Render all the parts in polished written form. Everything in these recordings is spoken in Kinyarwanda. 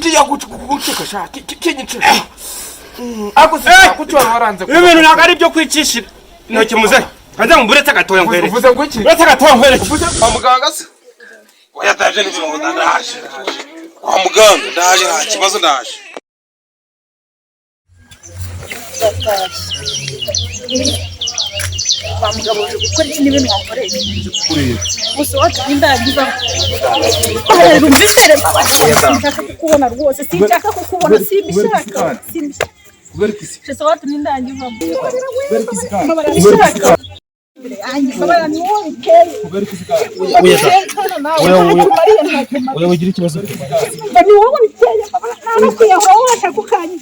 kijya guceka sha kinyiceka ako se kucyo waranze ibintu ntabwo ari byo kwicishira intoki muze kaza mburetse gatoya ngwere uvuze ngo iki uretse gatoya ngwere kwa muganga se oya ndaje n'ibintu ndaje kwa muganga ndaje nta kibazo ndaje bamugabo gukora iki n'ibintu wakoresha gusa watindagiza mbisere sinshaka kukubona rwose sinshaka kukubona simbishaka kuberikisi sese watindagiza oya wigira ikibazo ni wowe biteye nakuyahora urashaka kukanya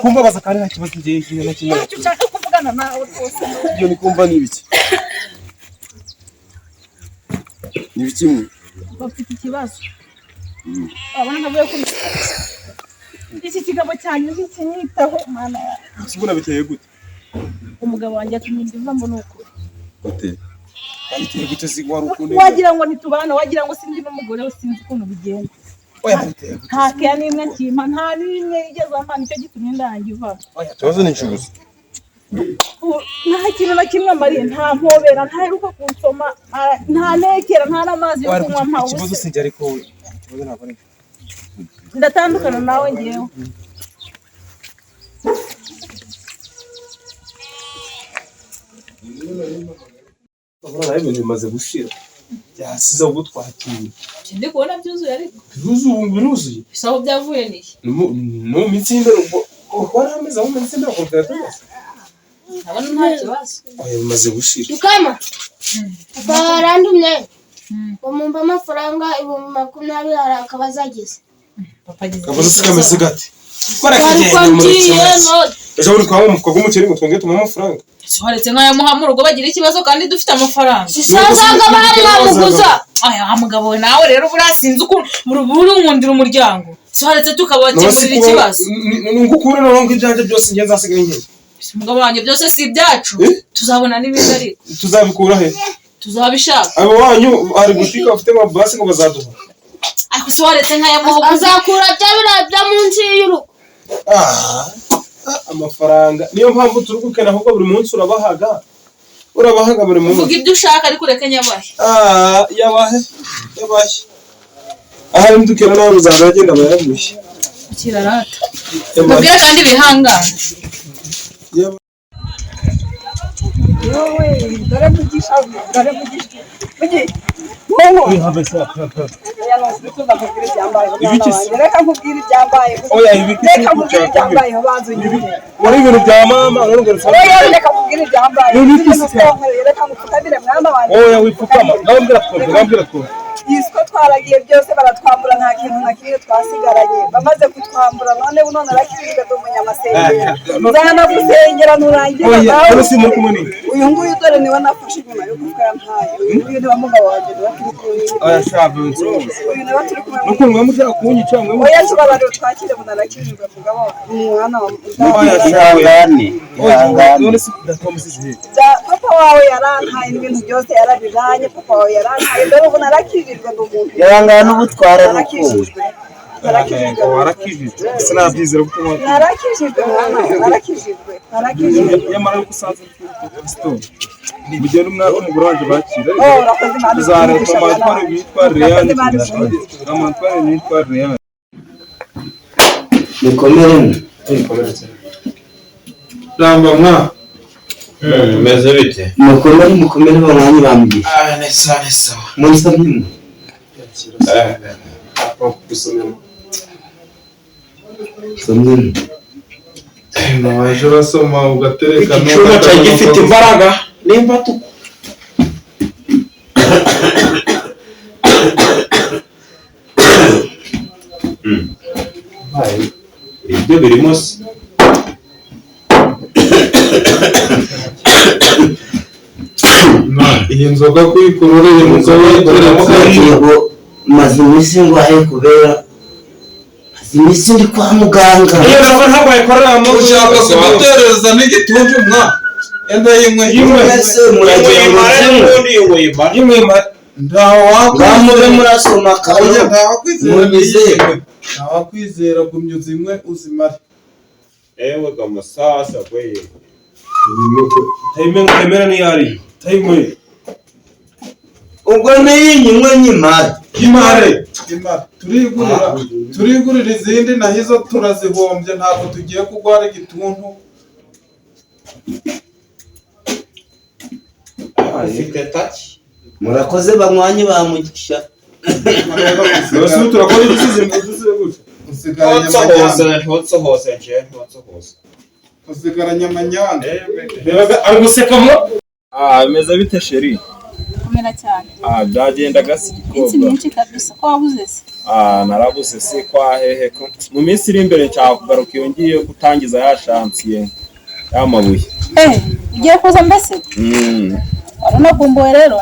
kumva baza kandi nta kibazo ngiye na kimwe ushaka kuvugana nawe rwose iyo ni kumva nibiki nibiki bafite ikibazo abana navuye kuri iki kigabo cyane ntikinyitaho mana sibona biteye gute umugabo wanjye atumye ndivamo n'ukuri gute biteye gute sigwa rukundo wagira ngo nitubana wagira ngo sindi n'umugore we sinzi ukuntu bigenda oya biteye gute nta kaya n'imwe nkima nta n'imwe igeze amana icyo gitumye ndangiva oya tubazo ni inshuguzi nta kintu na kimwe mariye nta mpobera ntaheruka kunsoma nta nekera nta n'amazi yo kunywa mpawe ikibazo sinjye ariko ikibazo ntabwo ari ndatandukana nawe ngewe abana ibintu bimaze gushira byasize ubwo twakiriye ndi kubona byuzuye ariko biruzuye isaho byavuye niki no minsi imbere ukora ameza mu minsi imbere ukora twese abana nta kibazo oya bimaze gushira Ukama barandumye bamumba amafaranga 20,000 harakabazagize kabazo sikameze gati barakagiye ejo uri kwa mukobwa umuceri ngo twongeye tuma amafaranga soharetse nkaya muhamurugo bagira ikibazo kandi dufite amafaranga sisanga bari bamuguza aya mugabo we nawe rero burasinze uko buri nkundira umuryango soharetse tukabakemurira ikibazo ngukure no ngo ibyanje byose ngiye zasigaye ngiye umugabo wanjye byose si ibyacu tuzabona n'ibindi ariko tuzabikura he tuzabishaka abo wanyu ari gutika bafite amabasi ngo bazaduha ariko soharetse nkaya muhamurugo azakura bya munsi y'urugo amafaranga niyo mpamvu turi gukena ahubwo buri munsi urabahaga buri munsi vuga ibyo ushaka ariko ureke nyabahe yabahe ahari ndukena nawe uzagenda bayagushye kirarata mubwire kandi bihangana wowe dore mugisha we have sa reka nkubwire ibyambaye oya ibiki reka nkubwire ibyambaye banzu nyine wari ibintu bya mama urongera oya reka nkubwire ibyambaye reka nkubwire mwana wanjye oya wipfukama ngambira twumva yiswe twaragiye byose baratwambura nta kintu na kimwe twasigaranye bamaze kutwambura none arakirije do munyamasengesho nzana gusengera nurangira oya si muri kumwe uyu nguyu dore niwe nafashe inyuma yo gukora ntayo uyu nguyu niwe mugabo wanjye bakiri kumwe oya shabe uyu niwe turi kumwe nuko mwe mushaka kunyica mwe oya tubabariro twakire munarakirije mugabo umwana oya shabe none si ndakomisize papa wawe yarantaye ibintu byose yarabijanye papa wawe yarantaye dore ubu narakirije yarangana n'ubutwara warakijijwe sinabyizera kuko narakijijwe yamara yuko usanze mugende umwana w'umugore wanjye bakira tuzareka amatware bitwa Real mukomere ramba mwa meze bite mukomere bamwanyi bambye nesa munsabye somwe waje basoma ugatereka icyuma cyawe gifite imbaraga nimba tu ibyo birimo se iyi nzoga kuyikururira umugabo yego maze iminsi ngwaye kubera iminsi ndi kwa muganga iyo ntabwo ntabwo yakorera mu ushaka kugutereza n'igituntu mwa enda yimwe mwese muragiye Ngamube murasoma kayo. Ntawakwizera gumyuza imwe uzimare. Ewe gamasasa kweye. Taimera ni yari. Taimwe. Ubwo niyinywe nyimare. Imare. Turigurira izindi nahizo turazihombye ntabwo tugiye kugwara igituntu. Afite touch. Murakoze banywanyi bamugisha. Bose turakora ibisize muduze gutya. Usigaranya amanyanga. Ari gusekamo? Bimeze bite sheri? Kumera cyane. Byagenda gasi gikobwa. Insi myinshi kabisa ko wabuze se. Narabuze se kwa hehe ko. Mu minsi iri imbere cyakugaruka yongiye gutangiza ya chantier y'amabuye. Ugiye kuza mbese? Warona kumboye rero?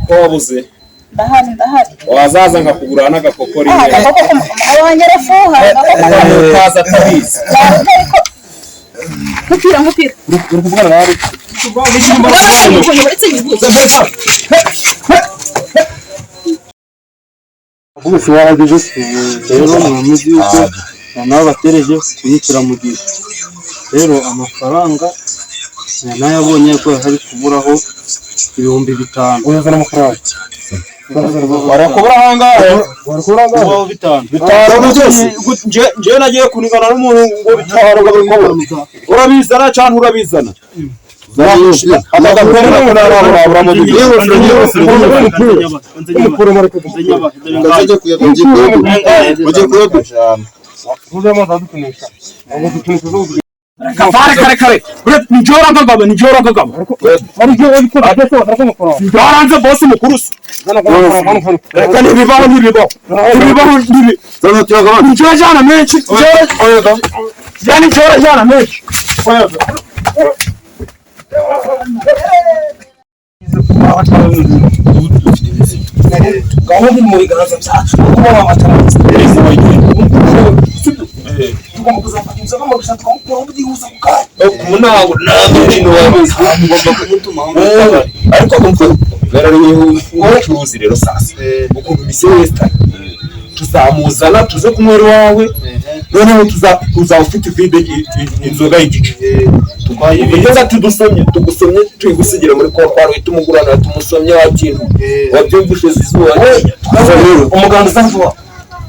Ko wabuze? Ndahari. Wazaza nkakugura n'agakokori. Abanyere fuha. Kaza tabizi. Ngupira. Uri kuvugana nawe? Bose waragije rero mwamizi yuko nawe batereje kuyikira mu gihe. Rero amafaranga nayabonye ko hari kuburaho 5,000. Uyazana amafaranga. Warakubura hangahe? Warakubura hangahe? 5. Je nagiye kunigana n'umuntu ngo bitahara ngo urabizana cyane urabizana. Kare. Nijora ngagaba. Ariko wabikora byose watarako amafaranga. Baranze boss mukuru. Reka nibibaho. Zana cyagaba. Nijora jana menshi. Jana menshi. Gahunda muri garaza byacu kuba amatamazi tugomba kuzafatira kama gushaka ko byihuse kuka munawo n'abintu ngomba kumutuma ariko kumva vera ubucuruzi rero sasa ukuntu misiyo western tuzamuzana tuze kumwera wawe noneho tuza ufite vide inzoga y'igice tubaye bigeza tugusomye tuyigusigira muri kokwaro itumugurana tumusomye wakintu wabyumvishe zizuba tukaza rero umuganda sanzwa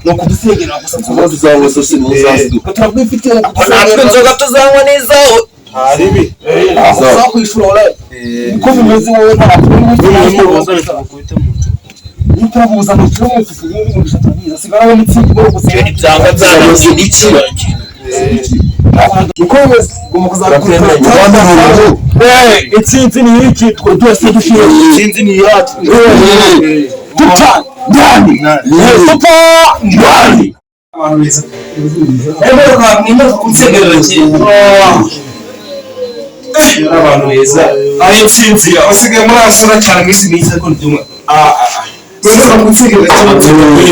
no kudusengera gusa kubaza zawe zose n'uzazi turabwifite natwe inzoga tuzanywa n'izawe haribi aho kwishura uko bimeze wowe ntabwo Nitabuza mu cyumwe tufunye mu gishatabiza sigara n'itsinda bwo gusenya ibyanga byarose n'ikira ukomeze gumukuza itsinzi ni iki twe twese dushire itsinzi ni yacu tuta ndani tuta ndani ebo kwa nimba kunsegerera ki abantu beza ari itsinzi usigaye muri asura cyane mwisi nize ko ndumwe Sasa mutsigere cyane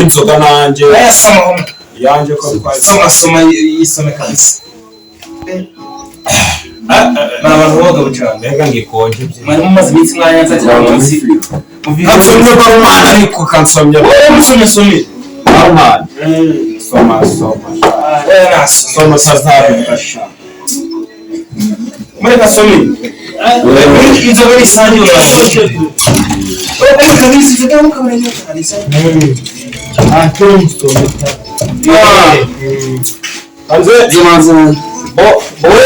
inzoga nanje ayasoma yanje ko soma isome kabisa abantu boga bucanga reka ngikonje mari mumaze iminsi mwanyanza cyane munsi muvije bamana ariko kansomye musome aha soma soma sazabe kasha muri kasome inzoga ni sanyo kabisa zigamo kabaranya kabisa anze zimanze oya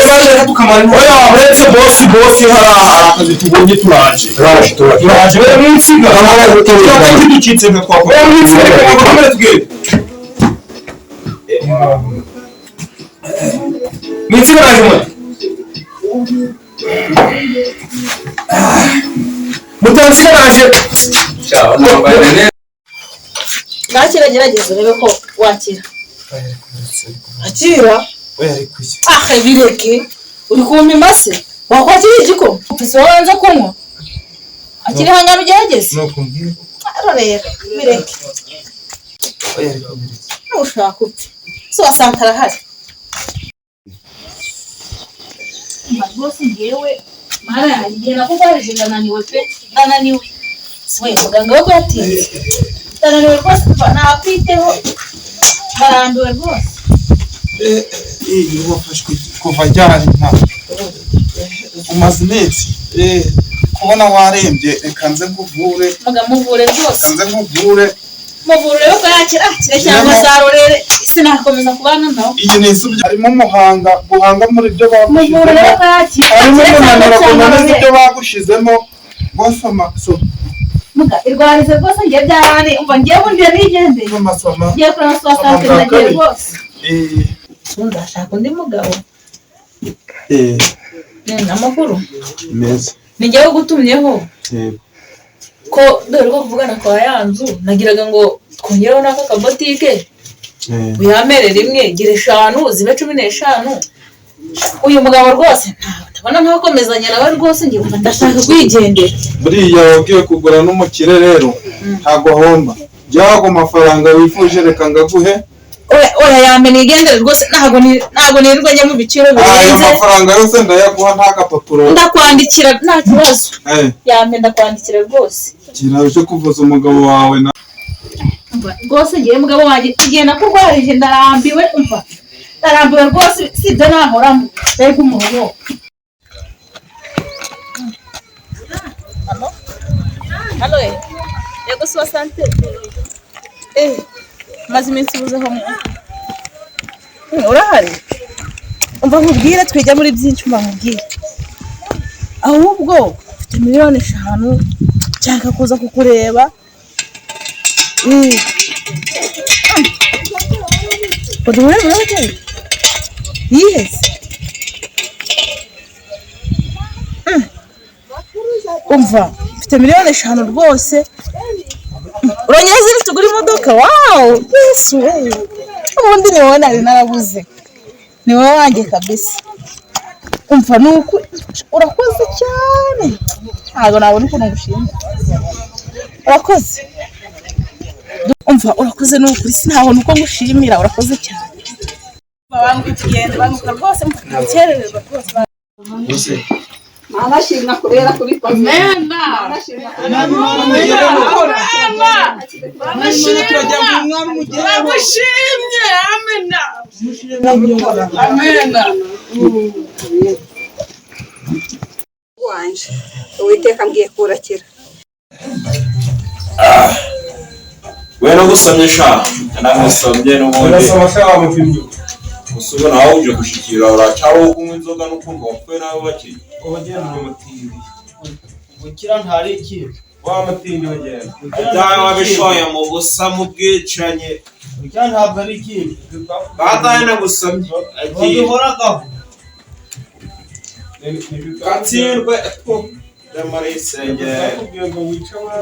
baje tukamara oya uretse boss hara akazi tubonye turaje we mwinsiga kandi dukitse nka kwa we mwinsiga reka kamera tugere mwinsiga raje mwe mutansiga raje Nakira gerageza urebe ko wakira. Akira? Bireke. Uri kumpa se? Wakwakira igiko? Ufise wanze kunywa? Akiri hangana ugerageze? Nokumbwira. Rero bireke. Ushaka ute? So wasantara hari. Bose ngewe mara yagiye nako barije ndananiwe pe. Ndananiwe. we muganga wo kwatinze ndananiwe rwose nakwiteho barambiwe rwose wafashwe kuva ryari nta umaze iminsi kubona warembye reka nze nkuvure muvure rwose nze nkuvure muvure yo kwakira cyangwa zarorere sinakomeza kubana nawe iyi ni isubyo harimo guhanga muri byo muvure yo kwakira harimo umunaniro kunaniza ibyo bagushizemo bosoma muga irwarize rwose ngiye byarane umva ngiye bundi nigendeye amasoma ngiye kurana swasante nagiye rwose ndashaka undi mugabo amakuru meza nijyewe gutumyeho ko dore ko kuvugana kwa yanzu nagiraga ngo twongereho n'aka kabotike uyamere rimwe gira 5 zibe 15 uyu mugabo rwose ntabona ntakomezanya nawe rwose ngiye umva ndashaka kwigendera buriya wagiye kugura n'umukire rero ntago homba byago amafaranga wifuje reka ngaguhe oya yamene igendere rwose ntago nirirwa njya mu biciro birenze ayo mafaranga yose ndayaguha nta gapapuro ndakwandikira nta kibazo yamene ndakwandikira rwose kiraje kuvuza umugabo wawe na rwose ngiye mugabo wanjye igihe nakurwarije ndarambiwe umva ndarambiwe rwose sibyo nahoramo mbega umuhobo halo yego swasante maze iminsi buzeho urahari umva nkubwire twijya muri byinshi umva nkubwire ahubwo mfite 5,000,000 cyangwa kuza kukureba Podumure burake yes umva mfite 5,000,000 rwose urongera zifite ugura imodoka wow yesu ubundi ni wowe nari narabuze ni wowe wanjye kabisa umva nuko urakoze cyane ntabwo nabona ukuntu ngushimira urakoze umva urakoze n'ukuri sinabona uko ngushimira urakoze cyane bamugenda bamuka rwose mukerererwa rwose Anashimna kubera kubikoze. Amena. Bagushimye. Amena. Amena. Wanje. Uwiteka mbwiye kurakira. We no gusomye sha. Nagusomye n'ubundi. Urasoma sha mufimbi. Usubona aho uje gushikira uracaho kunywa inzoga n'ukumva wapfuye nawe bakiri. Ogenda umutindi. Bukira ntari iki. Wa mutindi ogenda. Dawe wabishoye mu busa mu bwicanye. Bukira ntabwo ari iki. Bataye nagusomye. Ubihoragaho. Gatsindwe Yamara isengera.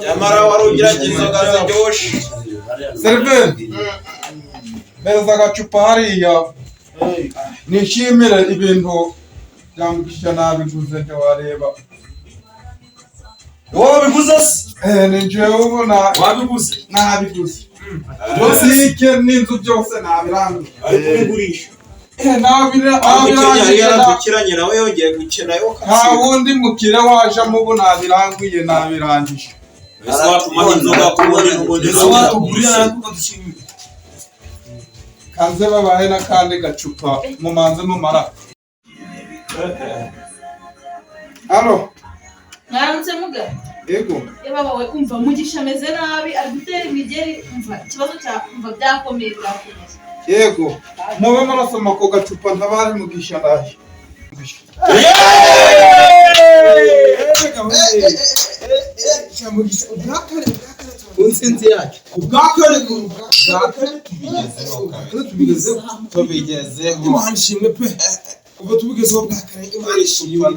Yamara wari ugiraga inzoga ziryoshe. Serventi. Beza agacupa hariya. Nishimire ibintu byambukisha nabiguze nte wareba. Wowe biguze se? Ni jewe ubona wabiguze? Nabiguze. Botike n'inzu byose nabiranguye. Ariko ubigurisha. Nabirangije yaradukiranye nawe yongeye gukina yo kasi. Nta wundi mukire waje mubu nabiranguye nabirangije. Ese watuma inzoga kubona n'ubundi watugurira natwo dushimire. Kanze babahe n'akandi gacupa mumanze mumara. Alo. Mwaramutse muga. Yego. Yaba wowe umva mugisha ameze nabi ari gutera imigeri umva ikibazo cya umva byakomeye byakomeye. Yego. Mube marasoma ko gacupa ntabari mugisha ndaje. Unsinzi yake. Ubwakare tubigezeho. Imana ishimwe pe. ubwo tubigezeho bwakare Imana ishimwe.